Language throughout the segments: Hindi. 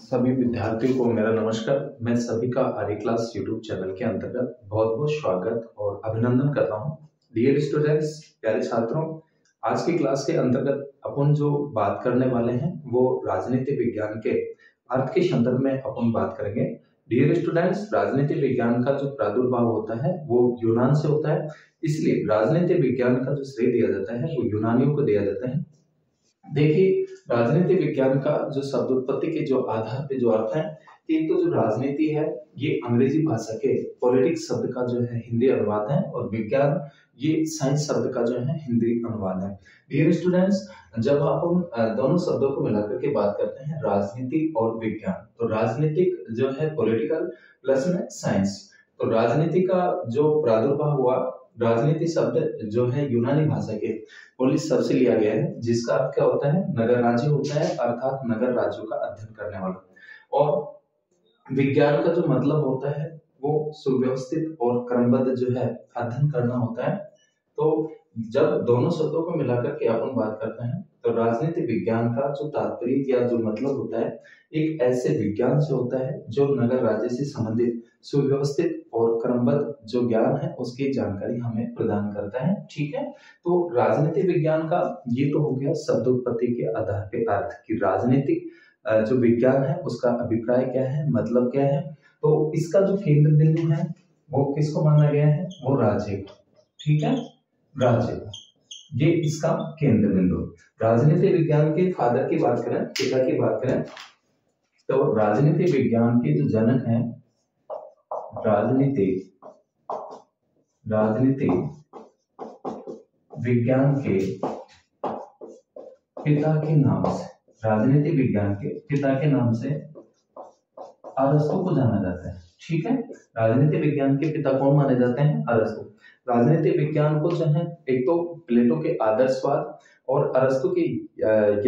सभी विद्यार्थियों को मेरा नमस्कार। मैं सभी का आर्य क्लास यूट्यूब चैनल के अंतर्गत बहुत बहुत स्वागत और अभिनंदन करता हूं। डियर स्टूडेंट्स, प्यारे छात्रों, आज की क्लास के अंतर्गत अपन जो बात करने वाले हैं वो राजनीति विज्ञान के अर्थ के संदर्भ में अपन बात करेंगे। डियर स्टूडेंट्स, राजनीति विज्ञान का जो प्रादुर्भाव होता है वो यूनान से होता है, इसलिए राजनीति विज्ञान का जो श्रेय दिया जाता है वो यूनानियों को दिया जाता है। देखिए, राजनीति विज्ञान का जो शब्द उत्पत्ति के जो आधार पे जो अर्थ है, एक तो जो राजनीति है ये अंग्रेजी भाषा के पॉलिटिक्स शब्द का जो है हिंदी अनुवाद है, और विज्ञान ये साइंस शब्द का जो है हिंदी अनुवाद है। डियर स्टूडेंट्स, जब आप दोनों शब्दों को मिलाकर के बात करते हैं राजनीति और विज्ञान, तो राजनीतिक जो है पॉलिटिकल प्लस में साइंस, तो राजनीति का जो प्रादुर्भाव हुआ, राजनीति शब्द जो है यूनानी भाषा के पोलिस शब्द से लिया गया है, जिसका अर्थ क्या होता है, नगर राज्य होता है, अर्थात नगर राज्यों का अध्ययन करने वाला। और विज्ञान का जो मतलब होता है वो सुव्यवस्थित और क्रमबद्ध जो है अध्ययन करना होता है। तो जब दोनों शब्दों को मिलाकर के अपन बात करते हैं तो राजनीति विज्ञान का जो तात्पर्य या जो मतलब होता है, एक ऐसे विज्ञान से होता है जो नगर राज्य से संबंधित सुव्यवस्थित और क्रमबद्ध जो ज्ञान है उसकी जानकारी हमें प्रदान करता है। ठीक है, तो राजनीति विज्ञान का ये तो हो गया शब्द उत्पत्ति के आधार पे अर्थ कि राजनीतिक जो विज्ञान है उसका अभिप्राय क्या है, मतलब क्या है। तो इसका जो केंद्र बिंदु है वो किसको माना गया है, वो राज्य। ठीक है, राज्य ये इसका केंद्र बिंदु। राजनीति विज्ञान के फादर की बात करें, पिता की बात करें, तो राजनीति विज्ञान के जो जनक हैं, राजनीति विज्ञान के पिता के नाम से, राजनीति विज्ञान के पिता के नाम से अरस्तु को जाना जाता है। ठीक है, राजनीति विज्ञान के पिता कौन माने जाते हैं, अरस्तु। राजनीति विज्ञान को जो है एक तो प्लेटो के आदर्शवाद और अरस्तु के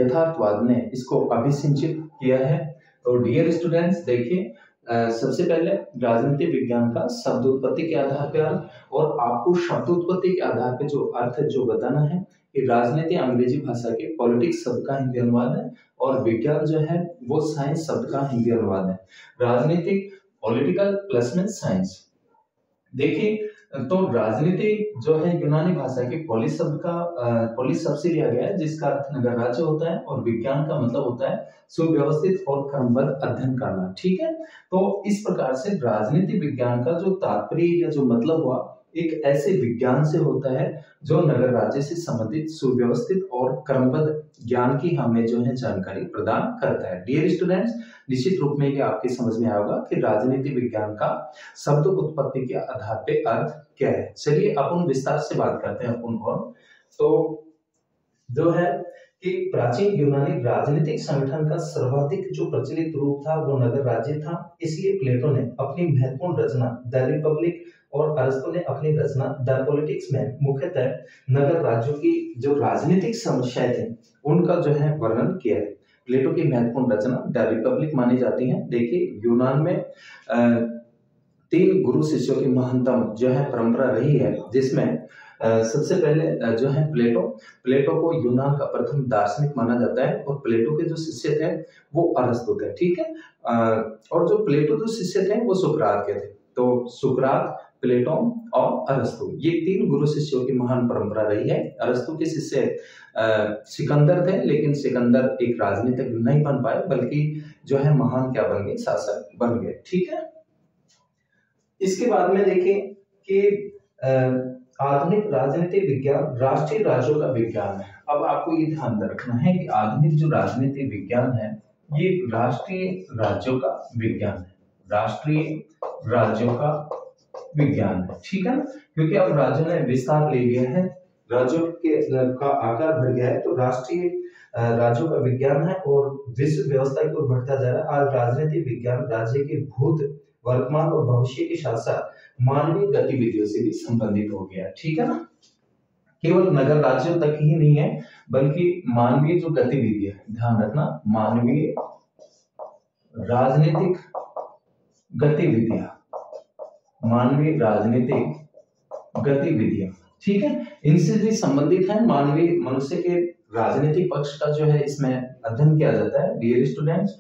यथार्थवाद ने इसको अभिसिंचित किया है। तो डियर स्टूडेंट्स, देखिए, सबसे पहले राजनीति विज्ञान का शब्द उत्पत्ति के आधार पर अर्थ, और आपको शब्द उत्पत्ति के आधार पर जो अर्थ जो बताना है कि राजनीति अंग्रेजी भाषा के पॉलिटिक्स शब्द का हिंदी अनुवाद है, और विज्ञान जो है वो साइंस शब्द का हिंदी अनुवाद है। राजनीतिक पॉलिटिकल प्लस में साइंस। देखिए, तो राजनीति जो है यूनानी भाषा के पोलिस शब्द से लिया गया है, जिसका अर्थ नगर राज्य होता है, और विज्ञान का मतलब होता है सुव्यवस्थित और क्रमबद्ध अध्ययन करना। ठीक है, तो इस प्रकार से राजनीति विज्ञान का जो तात्पर्य या जो मतलब हुआ, एक ऐसे विज्ञान से होता है जो नगर राज्य से संबंधित सुव्यवस्थित और क्रमबद्ध ज्ञान की हमें जो है जानकारी प्रदान करता है। डियर स्टूडेंट्स, निश्चित रूप में ये आपके समझ में आएगा कि राजनीति विज्ञान का शब्द उत्पत्ति के आधार पे अर्थ क्या है। चलिए अपन विस्तार से बात करते हैं अपन। और तो जो है कि प्राचीन यूनानी राजनीतिक संगठन का सर्वाधिक जो प्रचलित रूप था वो नगर राज्य था, इसलिए प्लेटो ने अपनी महत्वपूर्ण रचना द रिपब्लिक और अरस्तु ने अपनी रचना द पॉलिटिक्स में मुख्यतः नगर राज्यों की जो राजनीतिक समस्याएं थे उनका जो है वर्णन किया है। प्लेटो की महत्वपूर्ण रचना द रिपब्लिक मानी जाती है। देखिए, यूनान में 3 गुरु शिष्यों की महानतम जो है परंपरा रही है, जिसमें सबसे पहले जो है प्लेटो को यूनान का प्रथम दार्शनिक माना जाता है, और प्लेटो के जो शिष्य थे वो अरस्तु थे। ठीक है, और जो प्लेटो जो शिष्य थे वो सुकरात के थे। तो सुकरात, प्लेटो और अरस्तु, ये 3 गुरु शिष्यों की महान परंपरा रही है। अरस्तु के शिष्य सिकंदर थे, लेकिन सिकंदर एक राजनीतिक नहीं बन पाए, बल्कि जो है महान क्या बन गए, शासक बन गए। ठीक है, इसके बाद में देखें कि आधुनिक राजनीति विज्ञान राष्ट्रीय राज्यों का विज्ञान है। अब आपको ये ध्यान रखना है कि आधुनिक जो राजनीति विज्ञान है ये राष्ट्रीय राज्यों का विज्ञान है, राष्ट्रीय राज्यों का विज्ञान है। ठीक है, क्योंकि अब राज्यों ने विस्तार ले लिया है, राज्यों के का आकार बढ़ गया है, तो राष्ट्रीय राज्यों का विज्ञान है और विश्व व्यवस्था की ओर बढ़ता जा रहा है। आज राजनीति विज्ञान राज्य के भूत, वर्तमान और भविष्य के साथ साथ मानवीय गतिविधियों से भी संबंधित हो गया। ठीक है ना, केवल नगर राज्यों तक ही नहीं है, बल्कि मानवीय जो गतिविधि है, ध्यान रखना, मानवीय राजनीतिक गतिविधियां, मानवीय राजनीतिक गतिविधियां, ठीक है, इनसे भी संबंधित है। मानवीय मनुष्य के राजनीतिक पक्ष का जो है इसमें अध्ययन किया जाता है। डियर स्टूडेंट्स,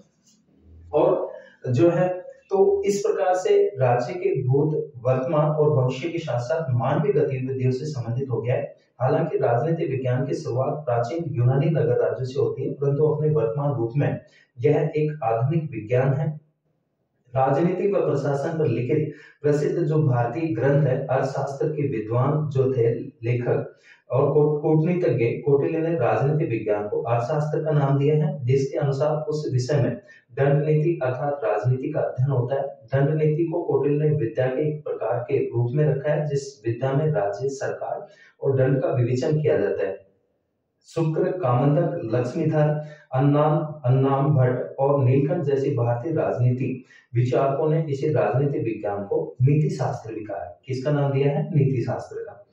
और जो है तो इस प्रकार से राज्य के भूत, वर्तमान और भविष्य के साथ साथ मानवीय गतिविधियों से संबंधित हो गया है। हालांकि राजनीतिक विज्ञान की शुरुआत प्राचीन यूनानी नगर राज्यों से होती है, परंतु अपने वर्तमान रूप में यह एक आधुनिक विज्ञान है। राजनीति व प्रशासन पर लिखित प्रसिद्ध जो भारतीय ग्रंथ है, अर्थशास्त्र के विद्वान जो थे लेखक और कूटनीतिज्ञ कौटिल्य ने राजनीति विज्ञान को अर्थशास्त्र का नाम दिया है, जिसके अनुसार उस विषय में दंड नीति अर्थात राजनीति का अध्ययन होता है। दंड नीति को कौटिल्य ने विद्या के एक प्रकार के रूप में रखा है, जिस विद्या में राज्य, सरकार और दंड का विवेचन किया जाता है। शुक्र, कामंतक, लक्ष्मीधर, अन्नाम भट्ट और नीलकंठ जैसे भारतीय राजनीति विचारकों ने इसे राजनीति विज्ञान को नीति शास्त्र भी कहा है। किसका नाम दिया है? नीति शास्त्र का।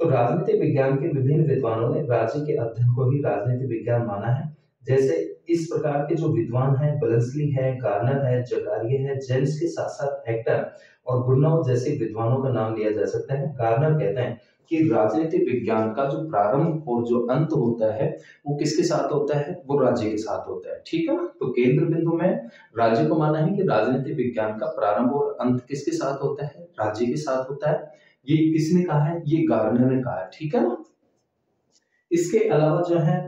तो राजनीति विज्ञान के विभिन्न विद्वानों ने राज्य के अध्ययन को ही राजनीति विज्ञान माना है। जैसे इस प्रकार के जो विद्वान हैं, बलंसली है, गार्नर है, जकारिए है, जेम्स के साथ साथ हेक्टर और गुरनौ जैसे विद्वानों का नाम लिया जा सकता है। गार्नर कहते हैं कि राजनीतिक विज्ञान का जो प्रारंभ और जो अंत होता है वो किसके साथ होता है? वो राज्य के साथ होता है। ठीक है ना? तो केंद्र बिंदु में राज्य को माना है कि राजनीतिक विज्ञान का प्रारंभ और अंत किसके साथ होता है? राज्य के साथ होता है। ये किसने कहा है? ये गार्नर ने कहा है। ठीक है ना? इसके अलावा जो है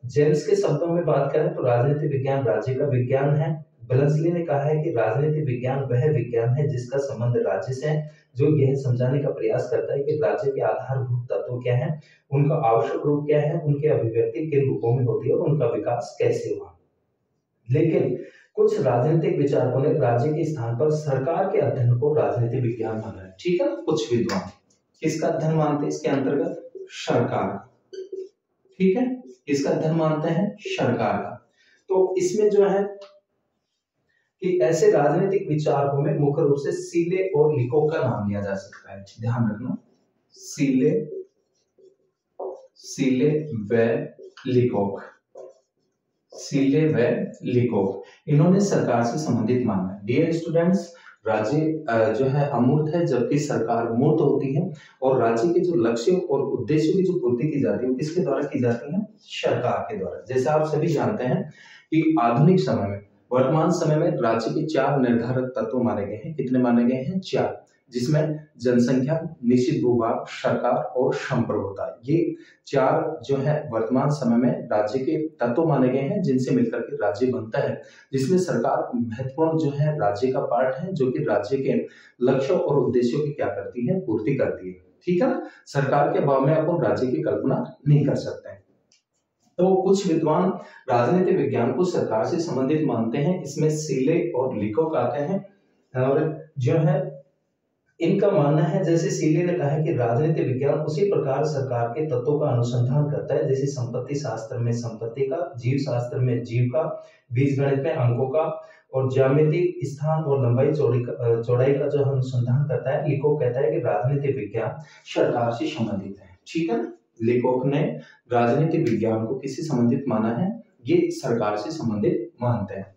जेम्स के शब्दों में बात करें तो राजनीतिक विज्ञान राज्य का विज्ञान है। बलंसली ने कहा है कि राजनीतिक विज्ञान वह विज्ञान है जिसका संबंध राज्य से है, जो यह समझाने का प्रयास करता है कि राज्य के आधारभूत तत्व क्या है, उनका आवश्यक रूप क्या है, उनकी अभिव्यक्ति किन रूपों में होती है और उनका विकास कैसे हुआ। लेकिन कुछ राजनीतिक विचारकों ने राज्य के स्थान पर सरकार के अध्ययन को राजनीतिक विज्ञान माना है। ठीक है? कुछ विद्वान किसका अध्ययन मानते हैं इसके अंतर्गत? सरकार। ठीक है? इसका अध्ययन मानते हैं सरकार का। तो इसमें जो है कि ऐसे राजनीतिक विचारकों में मुख्य रूप से सीले और लिकोक का नाम लिया जा सकता है। ध्यान रखना, सीले व लिकोक, सीले व लिकोक, इन्होंने सरकार से संबंधित माना है। डियर स्टूडेंट्स, राज्य जो है अमूर्त है जबकि सरकार मूर्त होती है, और राज्य के जो लक्ष्य और उद्देश्यों की जो पूर्ति की जाती है वो किसके द्वारा की जाती है? सरकार के द्वारा। जैसे आप सभी जानते हैं कि आधुनिक समय में, वर्तमान समय में राज्य के 4 निर्धारक तत्व माने गए हैं। कितने माने गए हैं? 4, जिसमें जनसंख्या, निश्चित भूभाग, सरकार और संप्रभुता, ये 4 जो है वर्तमान समय में राज्य के तत्व माने गए हैं, जिनसे मिलकर के राज्य बनता है, जिसमें सरकार महत्वपूर्ण जो है राज्य का पार्ट है, जो कि राज्य के लक्ष्यों और उद्देश्यों की क्या करती है? पूर्ति करती है। ठीक है ना? सरकार के अभाव में अपन राज्य की कल्पना नहीं कर सकते। तो कुछ विद्वान राजनीतिक विज्ञान को सरकार से संबंधित मानते हैं। इसमें सीले और लिकोक आते हैं, और जो है इनका मानना है, जैसे सीले ने कहा है कि राजनीतिक विज्ञान उसी प्रकार सरकार के तत्वों का अनुसंधान करता है जैसे संपत्ति शास्त्र में संपत्ति का, जीव शास्त्र में जीव का, बीजगणित में अंकों का, और ज्यामिति स्थान और लंबाई चौड़ाई का जो अनुसंधान करता है। लिकोक कहता है कि राजनीतिक विज्ञान सरकार से संबंधित है। ठीक है? लेखक ने राजनीतिक विज्ञान को किससे संबंधित माना है? ये सरकार से संबंधित मानते हैं।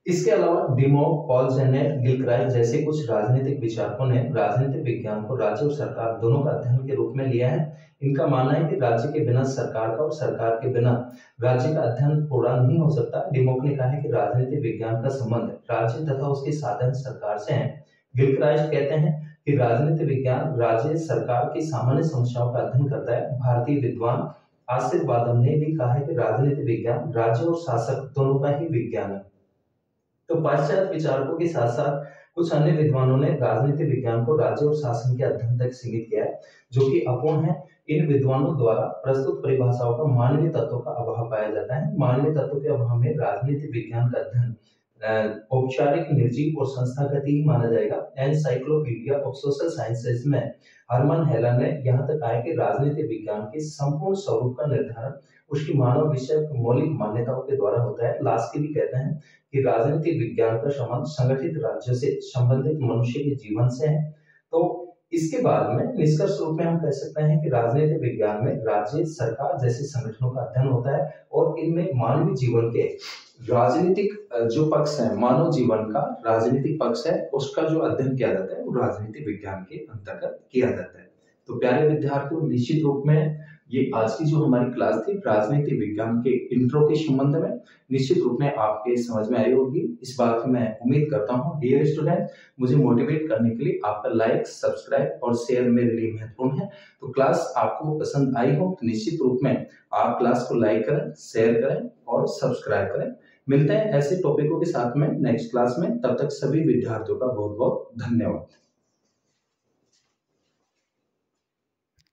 इसके अलावा डिमो, पॉल जेनेट, गिलक्राइस्ट जैसे कुछ राजनीतिक विचारकों ने राजनीतिक विज्ञान को राज्य और सरकार दोनों का अध्ययन के रूप में लिया है। इनका मानना है कि राज्य के बिना सरकार का और सरकार के बिना राज्य का अध्ययन पूरा नहीं हो सकता। डिमो ने कहा है कि राजनीतिक विज्ञान का संबंध राज्य तथा उसके साधन सरकार से है। गिलक्राइस्ट कहते हैं कि राजनीतिक विज्ञान राज्य सरकार की सामान्य समस्याओं का अध्ययन करता है। भारतीय विद्वान आश्रित वादम ने भी कहा है कि राजनीतिक विज्ञान राज्य और शासक दोनों का ही विज्ञान है। तो पाश्चात्य विचारकों के साथ साथ कुछ अन्य विद्वानों ने राजनीतिक विज्ञान को राज्य और शासन के अध्ययन तक सीमित किया है, जो कि अपूर्ण है। इन विद्वानों द्वारा प्रस्तुत परिभाषाओं का मानवीय तत्वों का अभाव पाया जाता है। मानवीय तत्वों के अभाव में राजनीतिक विज्ञान का अध्ययन औपचारिक, निर्जीव और संस्थागत ही माना जाएगा। एनसाइक्लोपीडिया ऑफ सोशल साइंसेज में हरमन हेलन ने यहाँ तक कहा कि राजनीतिक विज्ञान के संपूर्ण स्वरूप का निर्धारण उसकी मानव विषय मौलिक मान्यताओं के द्वारा होता है। लास्की भी कहते हैं कि राजनीतिक विज्ञान का संबंध संगठित राज्य से संबंधित मनुष्य के जीवन से है। तो इसके बाद में निष्कर्ष रूप में हम कह सकते हैं कि राजनीतिक विज्ञान में राज्य, सरकार जैसे संगठनों का अध्ययन होता है, और इनमें मानवीय जीवन के राजनीतिक जो पक्ष है, मानव जीवन का राजनीतिक पक्ष है, उसका जो अध्ययन किया जाता है वो राजनीतिक विज्ञान के अंतर्गत किया जाता है। तो प्यारे विद्यार्थियों, निश्चित रूप में ये आज की जो हमारी क्लास थी राजनीति विज्ञान के इंट्रो के संबंध में, निश्चित रूप में आपके समझ में आई होगी, इस बात की मैं उम्मीद करता हूँ। डियर स्टूडेंट, मुझे मोटिवेट करने के लिए आपका लाइक, सब्सक्राइब और शेयर मेरे लिए महत्वपूर्ण है। तो क्लास आपको पसंद आई हो तो निश्चित रूप में आप क्लास को लाइक करें, शेयर करें और सब्सक्राइब करें। मिलते हैं ऐसे टॉपिकों के साथ में नेक्स्ट क्लास में, तब तक सभी विद्यार्थियों का बहुत बहुत धन्यवाद।